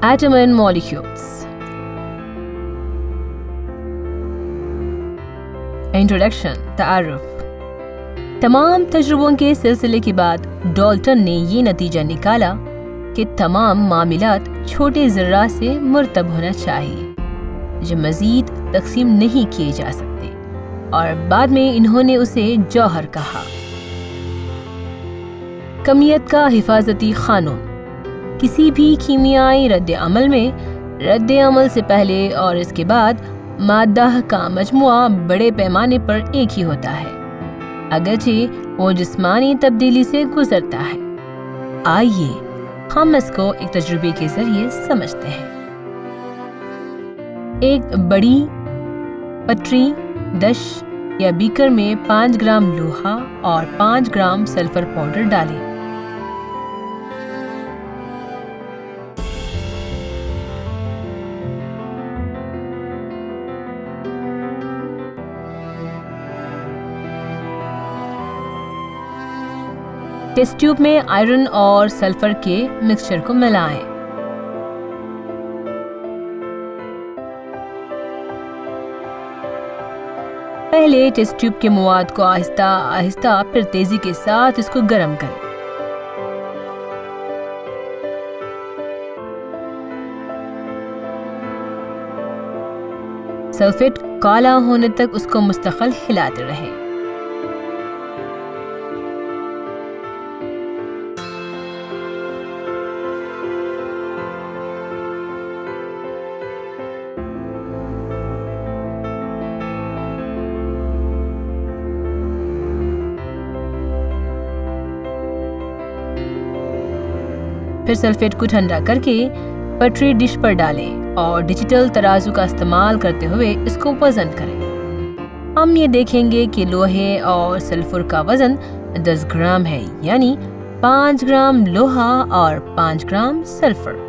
Atom and molecules. Introduction, تعارف. تمام تجربوں کے سلسلے کے بعد ڈالٹن نے یہ نتیجہ نکالا کہ تمام معاملات چھوٹے ذرات سے مرتب ہونا چاہیے جو مزید تقسیم نہیں کیے جا سکتے، اور بعد میں انہوں نے اسے جوہر کہا۔ کمیت کا حفاظتی قانون۔ کسی بھی کیمیائی رد عمل میں رد عمل سے پہلے اور اس کے بعد مادہ کا مجموعہ بڑے پیمانے پر ایک ہی ہوتا ہے، اگرچہ وہ جسمانی تبدیلی سے گزرتا ہے۔ آئیے ہم اس کو ایک تجربے کے ذریعے سمجھتے ہیں۔ ایک بڑی پٹری ڈش یا بیکر میں 5 گرام لوہا اور 5 گرام سلفر پاؤڈر ڈالیں۔ ٹیسٹ ٹیوب میں آئرن اور سلفر کے مکسچر کو ملائیں۔ پہلے ٹیسٹ ٹیوب کے مواد کو آہستہ آہستہ پھر تیزی کے ساتھ اس کو گرم کریں۔ سلفیٹ کالا ہونے تک اس کو مستقل ہلاتے رہیں۔ پھر سلفیٹ کو ٹھنڈا کر کے پٹری ڈش پر ڈالیں اور ڈیجیٹل ترازو کا استعمال کرتے ہوئے اس کو وزن کریں۔ ہم یہ دیکھیں گے کہ لوہے اور سلفر کا وزن 10 گرام ہے، یعنی 5 گرام لوہا اور 5 گرام سلفر۔